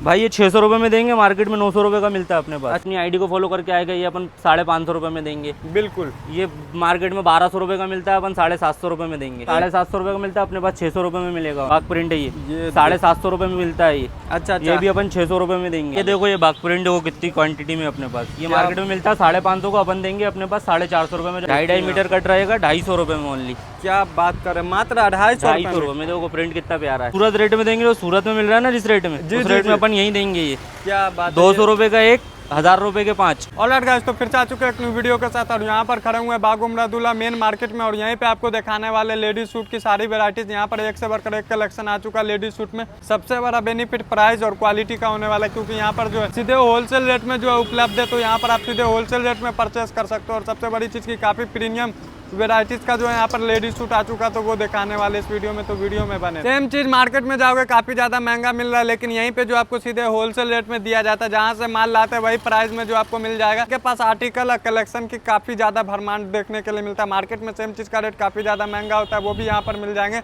भाई ये 600 रुपये में देंगे, मार्केट में 900 रुपये का मिलता है अपने पास। अपनी आईडी को फॉलो करके आएगा ये अपन 550 रुपये में देंगे। बिल्कुल। ये मार्केट में 1200 रुपये का मिलता है, अपन 750 रुपये में देंगे। 750 रुपये का मिलता है अपने पास, 600 रुपये में मिलेगा। बाग प्रिंट है ये 750 रुपये में मिलता है ये। अच्छा, ये भी अपन 600 रुपये में देंगे। ये देखो ये बाग प्रिंट वो कितनी क्वांटिटी में अपने पास, ये मार्केट में मिलता है 550 का, अपन देंगे अपने पास 450 रुपये में। 2.5 मीटर कट रहेगा 250 रुपये में ओनली। क्या बात कर रहे हैं, मात्र 250 रुपये में। देखो प्रिंट कितना प्यारा है। सूरत रेट में देंगे तो सूरत में मिल रहा है ना जिस रेट में, उस रेट में अपन यही देंगे। ये क्या बात, 200 रुपये का एक, 1000 रुपये के 5। ऑलराइट गाइस, तो फिर से आ चुके हैं एक न्यू वीडियो के साथ और यहाँ पर खड़े हुए हैं बाग उमरादुल्ला मेन मार्केट में और यहीं पे आपको दिखाने वाले लेडीज सूट की सारी वैरायटीज। यहाँ पर एक से बढ़कर एक कलेक्शन आ चुका है लेडीज सूट में। सबसे बड़ा बेनिफिट प्राइस और क्वालिटी का होने वाला है, क्योंकि यहाँ पर जो है सीधे होलसेल रेट में जो है उपलब्ध है, तो यहाँ पर आप सीधे होलसेल रेट में परचेस कर सकते हो। और सबसे बड़ी चीज़ की काफ़ी प्रीमियम वेराइटीज का जो है यहाँ पर लेडीज सूट आ चुका, तो वो दिखाने वाले इस वीडियो में, तो वीडियो में बने। सेम चीज मार्केट में जाओगे काफी ज्यादा महंगा मिल रहा है, लेकिन यहीं पे जो आपको सीधे होलसेल रेट में दिया जाता है, जहाँ से माल लाते हैं वही प्राइस में जो आपको मिल जाएगा। के पास आर्टिकल और कलेक्शन की काफी ज्यादा भरमार देखने के लिए मिलता है। मार्केट में सेम चीज का रेट काफी ज्यादा महंगा होता है, वो भी यहाँ पर मिल जाएंगे।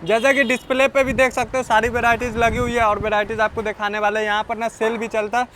जैसे कि डिस्प्ले पे भी देख सकते हो सारी वेराइटीज लगी हुई है और वेराइटीज आपको दिखाने वाले हैं। यहाँ पर ना सेल भी चलता है,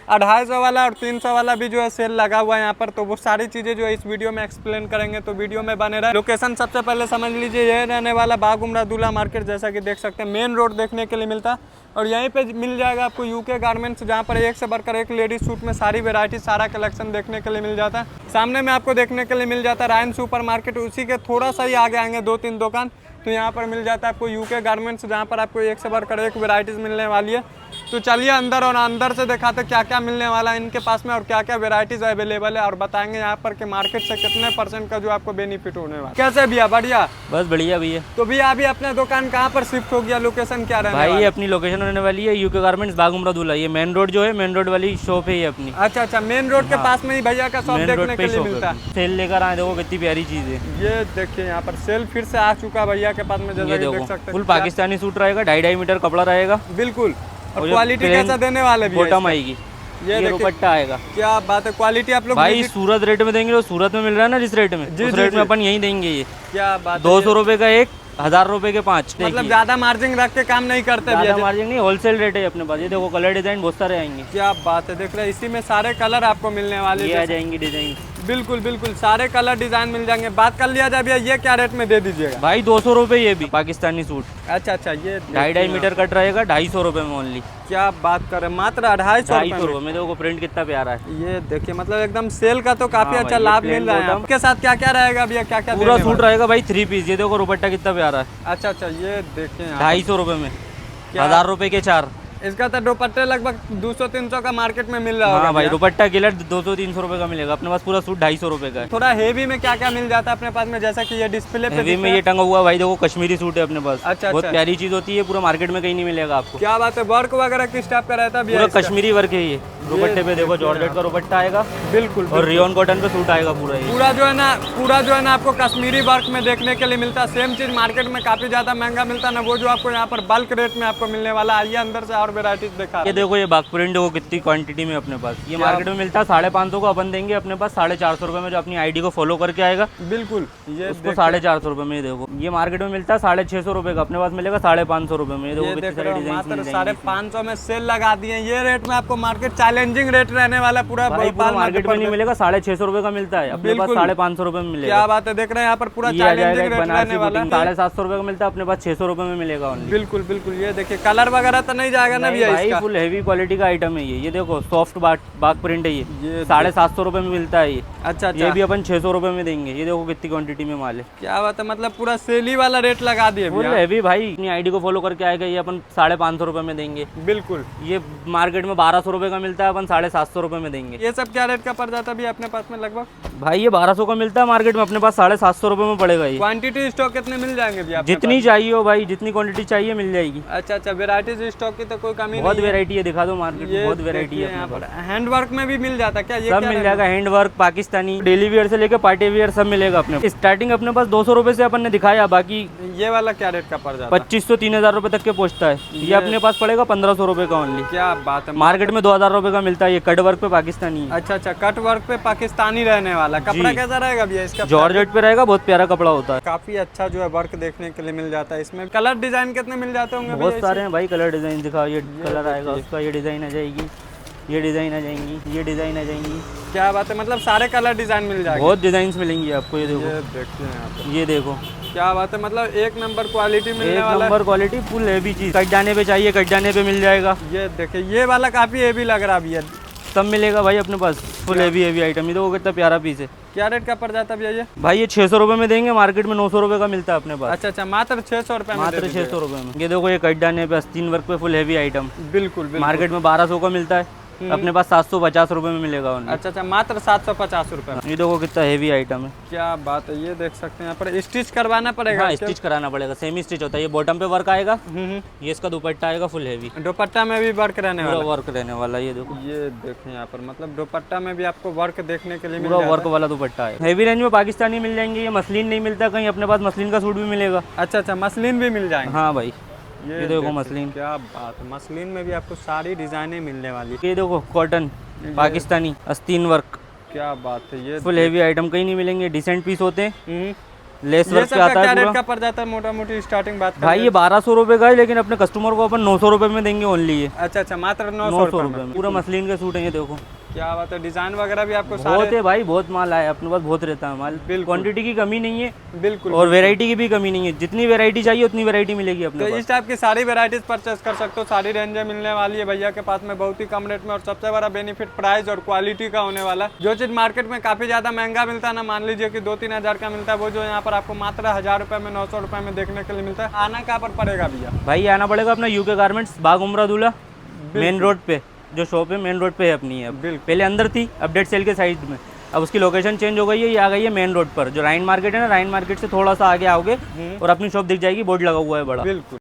250 वाला और 300 वाला भी जो है सेल लगा हुआ है यहाँ पर, तो वो सारी चीज़ें जो है इस वीडियो में एक्सप्लेन करेंगे, तो वीडियो में बने रहे। लोकेशन सबसे पहले समझ लीजिए, ये रहने वाला बाग उमरादुल्ला मार्केट, जैसा कि देख सकते हैं मेन रोड देखने के लिए मिलता है। और यहीं पे मिल जाएगा आपको यूके गारमेंट्स, जहाँ पर एक से बढ़कर एक लेडीज सूट में सारी वेराइटी, सारा कलेक्शन देखने के लिए मिल जाता है। सामने में आपको देखने के लिए मिल जाता है रायन सुपर मार्केट, उसी के थोड़ा सा ही आगे आएंगे 2-3 दुकान, तो यहाँ पर मिल जाता है आपको यूके गारमेंट्स, जहाँ पर आपको एक से बढ़कर एक वेराइटीज़ मिलने वाली है। तो चलिए अंदर, और अंदर से दिखाते क्या क्या मिलने वाला है इनके पास में और क्या क्या वेराइटीज़ अवेलेबल है, और बताएंगे यहाँ पर कि मार्केट से कितने % का जो आपको बेनिफिट होने वाला है। कैसे भैया, बढ़िया? बस बढ़िया भैया। तो भैया अभी अपना दुकान कहाँ पर शिफ्ट हो गया, लोकेशन क्या रहने भाई? ये अपनी लोकेशन होने वाली है यूके गारमेंट्स बाग उमरादुल्ला, ये मेन रोड जो है, मेन रोड वाली शॉप है ये अपनी। अच्छा, मेन रोड के पास में ही भैया का शॉप देखने के लिए मिलता है। सेल लेकर आए, देखो कितनी प्यारी चीज है। ये देखिए यहाँ पर सेल फिर से आ चुका भैया के पास में, जैसा कि देख सकते हैं। फुल पाकिस्तानी सूट रहेगा, 2.5 मीटर कपड़ा रहेगा। बिल्कुल। और क्वालिटी कैसा देने वाले भी? बॉटम आएगी, ये दुपट्टा आएगा। क्या बात है, क्वालिटी आप लोग भाई सूरत रेट में देंगे तो सूरत में मिल रहा है ना जिस रेट में, उस रेट में अपन यही देंगे। ये क्या बात, 200 रुपये का एक, 1000 रुपये के 5। मतलब ज्यादा मार्जिन रख के काम नहीं करते, ज्यादा मार्जिन नहीं, होलसेल रेट है अपने पास। ये देखो कलर डिजाइन बहुत सारे आएंगे। क्या बात है, देख रहे हैं इसी में सारे कलर आपको मिलने वाले, ये आ जाएंगे डिजाइन। बिल्कुल बिल्कुल, सारे कलर डिजाइन मिल जाएंगे। बात कर लिया जाए भैया, ये क्या रेट में दे दीजिएगा? भाई 200 रुपये ये भी पाकिस्तानी सूट। अच्छा, ये 2.5 मीटर कट रहेगा, 250 रुपये में ओनली। क्या बात कर रहे हैं, मात्र 250 रुपये में। देखो प्रिंट कितना प्यारा है। ये देखिए, मतलब एकदम सेल का तो काफी अच्छा लाभ मिल रहा है। आपके साथ क्या क्या रहेगा भैया, क्या क्या? पूरा सूट रहेगा भाई 3 पीस। ये देखो दुपट्टा कितना प्यारा है। अच्छा, ये देखिए 250 रुपये में, 1000 रुपये के 4। इसका तो दुपट्टे लगभग 200-300 का मार्केट में मिल रहा है। हाँ भाई, दुपट्टा गिलट 200-300 रुपये का मिलेगा अपने पास। पूरा सूट 250 रुपये का है। थोड़ा हेवी में क्या क्या मिल जाता है अपने पास में, जैसा कि ये डिस्प्ले पे हेवी में ये टंगा हुआ भाई, देखो कश्मीरी सूट है अपने पास। अच्छा, बहुत प्यारी चीज होती है, पूरा मार्केट में कहीं नहीं मिलेगा आपको। क्या बात है, वर्क वगैरह किस टाइप का रहता है? पूरा कश्मीरी वर्क है ये। दुपट्टे पे देखो जॉर्जेट का दुपट्टा आएगा। बिल्कुल। और रियोन कॉटन पे सूट आएगा पूरा। पूरा जो है ना आपको कश्मीरी वर्क में देखने के लिए मिलता है। सेम चीज मार्केट में काफी ज्यादा महंगा मिलता है ना, वो जो आपको यहाँ पर बल्क रेट में आपको मिलने वाला। आइए अंदर से और वेराइटीज दिखा। ये देखो ये बाग प्रिंट वो कितनी क्वांटिटी में अपने पास, ये मार्केट में मिलता है 550 का, अपन देंगे अपने पास 450 रुपये में। जो अपनी आईडी को फॉलो करके आएगा, बिल्कुल, ये उसको 450 रुपये में। देखो ये मार्केट में मिलता है 650 रुपये का, अपने पास मिलेगा 550 रुपये में। देखो कितने सारे डिजाइन, 550 में सेल लगा दिए। ये रेट में आपको मार्केट चैलेंजिंग रेट रहने वाला। पूरा मार्केट में नहीं मिलेगा, 650 रुपये का मिलता है, अपने पास 550 रुपये में मिलेगा। क्या बात है, देख रहे हैं यहाँ पर पूरा चैलेंजिंग रेट रहने वाला। 750 रुपये का मिलता है, अपने पास 600 रुपये में मिलेगा। बिल्कुल बिल्कुल, ये देखिए कलर वगैरह तो नहीं जाएगा ना भैया? फुल हेवी क्वालिटी का आइटम है ये देखो सॉफ्ट बाग प्रिंट है ये 750 रुपये में मिलता है ये। अच्छा, ये भी अपन 600 रुपये में देंगे। ये देखो कितनी क्वांटिटी में माल है। क्या बात है, मतलब पूरा सेली वाला रेट लगा दिए। फुल हेवी भाई, अपनी आईडी को फॉलो करके आएगा ये अपन 550 रुपये में देंगे। बिल्कुल। ये मार्केट में 1200 रुपये का मिलता है, अपन 750 रुपये में देंगे। ये सब क्या रेट का पड़ जाता है अपने पास में लगभग? भाई ये 1200 का मिलता है, मार्केट में अपने पास 750 रुपये में पड़ेगा ये। क्वांटिटी स्टॉक कितने मिल जाएंगे भैया? जितनी चाहिए हो भाई, जितनी क्वांटिटी चाहिए मिल जाएगी। अच्छा, वेराइटीज स्टॉक की तो कोई कमी नहीं। बहुत वेरायटी है, दिखा दो मार्केट में, बहुत वेरायटी है। हैंड वर्क में भी मिल जाता है क्या? ये सब मिल जाएगा, hand work, Pakistani, daily wear से लेकर पार्टी वेयर सब मिलेगा अपने। स्टार्टिंग अपने पास 200 रुपये से अपन ने दिखाया, बाकी ये वाला क्या रेट का पड़ जाता है? 2500-3000 रुपये तक के पहुंचता है। ये अपने पास पड़ेगा 1500 रुपये का ओनली। क्या बात है, मार्केट में 2000 रुपये का मिलता है। ये कट वर्क पे पाकिस्तानी है। अच्छा, कट वर्क पे पाकिस्तानी रहने वाला। कपड़ा कैसा रहेगा भैया इसका? जॉर्जेट पे रहेगा, बहुत प्यारा कपड़ा होता है। काफी अच्छा जो है वर्क देखने के लिए मिल जाता है। इसमें कलर डिजाइन कितने मिल जाते होंगे? बहुत सारे हैं भाई कलर डिजाइन। दिखा, ये ये कलर आएगा उसका, ये डिज़ाइन आ जाएगी, ये डिज़ाइन आ जाएंगी, ये डिज़ाइन आ जाएंगी। क्या बात है, मतलब सारे कलर डिजाइन मिल जाएंगे। बहुत डिज़ाइंस मिलेंगी आपको। ये देखो, ये देखिए यहाँ पे, ये देखो, क्या बात है, मतलब एक नंबर क्वालिटी मिलने एक वाला है। नंबर क्वालिटी, फुल हैवी चीज़। कट जाने पे चाहिए, कट जाने पे मिल जाएगा। ये देखिए, ये वाला काफी हेवी लग रहा है भैया। सब मिलेगा भाई अपने पास, फुल हैवी हैवी आइटम। ये देखो कितना प्यारा पीस है। क्या रेट का पड़ जाता है भैया ये? भाई ये 600 रुपये में देंगे, मार्केट में 900 रुपये का मिलता है अपने पास। अच्छा अच्छा, मात्र 600 रुपये में मात्र 600 रुपये में। ये देखो, ये कट जाने पे आस्तीन वर्क पे फुल हैवी आइटम। बिल्कुल बिल्कुल। मार्केट में 1200 का मिलता है, अपने पास 750 रुपये में मिलेगा उन्हें। अच्छा अच्छा, मात्र 750 रुपये में। ये देखो कितना हेवी आइटम है। क्या बात है, ये देख सकते हैं। यहाँ पर स्टिच करवाना पड़ेगा? हाँ, स्टिच कराना पड़ेगा, सेमी स्टिच होता है। ये बॉटम पे वर्क आएगा, हम्म। ये इसका दुपट्टा आएगा फुल हेवी, दुपट्टा में भी वर्क रहने पूरा वाला? वर्क रहने वाला। ये देखो, ये देखें यहाँ पर, मतलब दुपट्टा में भी आपको वर्क देखने के लिए मिल पूरा जाता वर्क वाला दुपट्टा है। हेवी रेंज में पाकिस्तानी मिल जाएंगे। ये मसलिन नहीं मिलता कहीं, अपने पास मसलिन का सूट भी मिलेगा। है। अच्छा अच्छा, मसलिन भी मिल जाएंगे? हाँ भाई, ये देखो मसलिन। क्या बात है, मसलिन में भी आपको सारी डिजाइनें मिलने वाली है। ये देखो कॉटन पाकिस्तानी आस्तीन वर्क, क्या बात है, ये फुल हेवी आइटम कहीं नहीं मिलेंगे। डिसेंट पीस होते हैं, हम्म। लेस ये वर्क सब पे का आता क्या है रेट पूरा। का पड़ जाता है मोटा मोटी स्टार्टिंग बात भाई ये 1200 रुपये का है, लेकिन अपने कस्टमर को अपन 900 रुपये में देंगे ओनली। ये अच्छा अच्छा, मात्र 900 900 रुपये रुपये में पूरा मसलिन के सूट है। ये देखो, क्या बात है, डिजाइन वगैरह भी आपको बहुत सारे? है भाई, बहुत माल आया अपने पास, बहुत रहता है माल। बिल्कुल। क्वांटिटी की कमी नहीं है बिल्कुल। और वैरायटी की भी कमी नहीं है। जितनी वैरायटी चाहिए उतनी वैरायटी मिलेगी अपने तो पास। इस टाइप की सारी वेराइटीज परचेस कर सकते हो, सारी रेंजें मिलने वाली है भैया के पास में बहुत ही कम रेट में। और सबसे बड़ा बेनिफिट प्राइस और क्वालिटी का होने वाला है। जो चीज मार्केट में काफी ज्यादा महंगा मिलता है ना, मान लीजिए कि 2-3 हजार का मिलता है, वो जो यहाँ पर आपको मात्र 1000 रुपये में 900 रुपये में देखने के लिए मिलता है। आना कहाँ पर पड़ेगा भैया? भाई आना पड़ेगा अपना यूके गारमेंट्स, बाग उमरा दूल्हा मेन रोड पे। जो शॉप है मेन रोड पे है अपनी है। बिल्कुल। पहले अंदर थी, अपडेट सेल के साइड में, अब उसकी लोकेशन चेंज हो गई है। ये आ गई है मेन रोड पर, जो राइन मार्केट है ना, राइन मार्केट से थोड़ा सा आगे आओगे और अपनी शॉप दिख जाएगी, बोर्ड लगा हुआ है बड़ा। बिल्कुल।